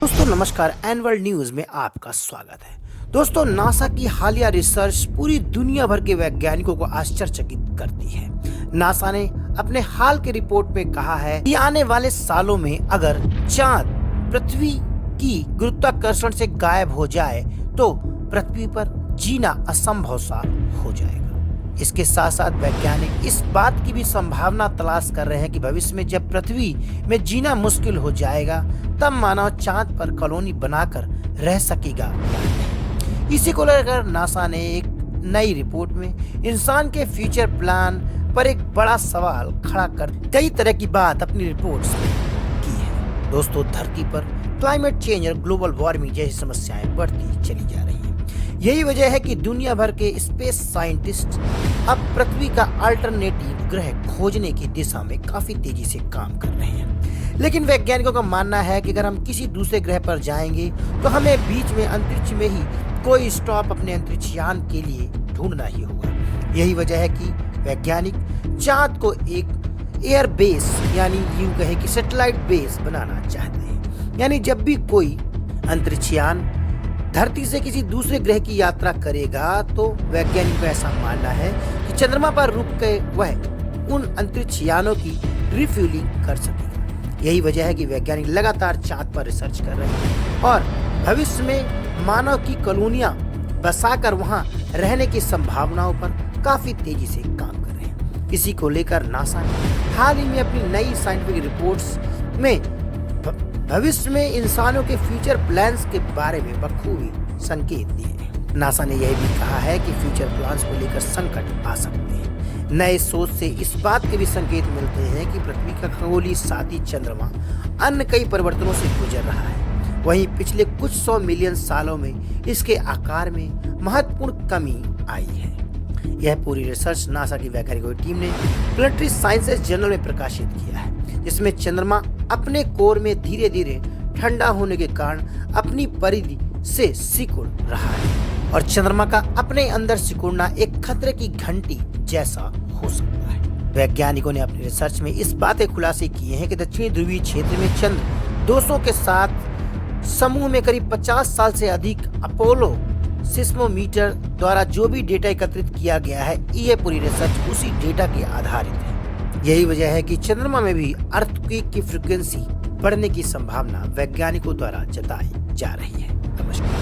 दोस्तों नमस्कार। N world news में आपका स्वागत है। दोस्तों, नासा की हालिया रिसर्च पूरी दुनिया भर के वैज्ञानिकों को आश्चर्यचकित करती है। नासा ने अपने हाल के रिपोर्ट में कहा है कि आने वाले सालों में अगर चांद पृथ्वी की गुरुत्वाकर्षण से गायब हो जाए तो पृथ्वी पर जीना असंभव सा हो जाएगा। इसके साथ साथ वैज्ञानिक इस बात की भी संभावना तलाश कर रहे हैं कि भविष्य में जब पृथ्वी में जीना मुश्किल हो जाएगा तब मानव चांद पर कॉलोनी बनाकर रह सकेगा। इसी को लेकर नासा ने एक नई रिपोर्ट में इंसान के फ्यूचर प्लान पर एक बड़ा सवाल खड़ा कर कई तरह की बात अपनी रिपोर्ट्स में की है। दोस्तों, धरती पर क्लाइमेट चेंज और ग्लोबल वार्मिंग जैसी समस्याएं बढ़ती चली जा रही हैं। यही वजह है कि दुनिया भर के स्पेस साइंटिस्ट अब पृथ्वी का अल्टरनेटिव ग्रह खोजने की दिशा में काफी तेजी से काम कर रहे हैं। लेकिन वैज्ञानिकों का मानना है कि अगर हम किसी दूसरे ग्रह पर जाएंगे तो हमें बीच में अंतरिक्ष में ही कोई स्टॉप अपने अंतरिक्ष यान के लिए ढूंढना ही होगा। यही वजह है कि वैज्ञानिक चांद को एक एयर बेस यानी यूं कहे कि सैटेलाइट बेस बनाना चाहते हैं। यानी जब भी कोई अंतरिक्ष यान धरती से किसी दूसरे ग्रह की यात्रा करेगा तो वैज्ञानिक का ऐसा मानना है कि चंद्रमा पर रुक के वह उन अंतरिक्ष यानों की रिफ्यूलिंग कर सकेगा। यही वजह है कि वैज्ञानिक लगातार चांद पर रिसर्च कर रहे हैं और भविष्य में मानव की कॉलोनियां बसाकर वहां रहने की संभावनाओं पर काफी तेजी से काम कर रहे हैं। इसी को लेकर नासा ने हाल ही में अपनी नई साइंटिफिक रिपोर्ट्स में भविष्य में इंसानों के फ्यूचर प्लान्स के बारे में बखूबी संकेत दिए। नासा ने यह भी कहा है कि फ्यूचर प्लान्स को लेकर संकट आ सकते हैं। नए सोच से इस बात के भी संकेत मिलते हैं कि पृथ्वी का खगोलीय साथी चंद्रमा अन्य कई परिवर्तनों से गुजर रहा है। वहीं पिछले कुछ 100 मिलियन सालों में इसके आकार में महत्वपूर्ण कमी आई है। यह पूरी रिसर्च नासा की वैज्ञानिकों की टीम ने प्लेनेटरी साइंसेज जर्नल में प्रकाशित किया है, जिसमें चंद्रमा अपने कोर में धीरे धीरे ठंडा होने के कारण अपनी परिधि से सिकुड़ रहा है और चंद्रमा का अपने अंदर सिकुड़ना एक खतरे की घंटी जैसा हो सकता है। वैज्ञानिकों ने अपनी रिसर्च में इस बातें खुलासे किए हैं कि दक्षिणी ध्रुवीय क्षेत्र में चंद्र दोषों के साथ समूह में करीब 50 साल से अधिक अपोलो सिस्मोमीटर द्वारा जो भी डेटा एकत्रित किया गया है, यह पूरी रिसर्च उसी डेटा के आधारित है। यही वजह है कि चंद्रमा में भी अर्थक्वेक की फ्रीक्वेंसी बढ़ने की संभावना वैज्ञानिकों द्वारा जताई जा रही है। नमस्कार।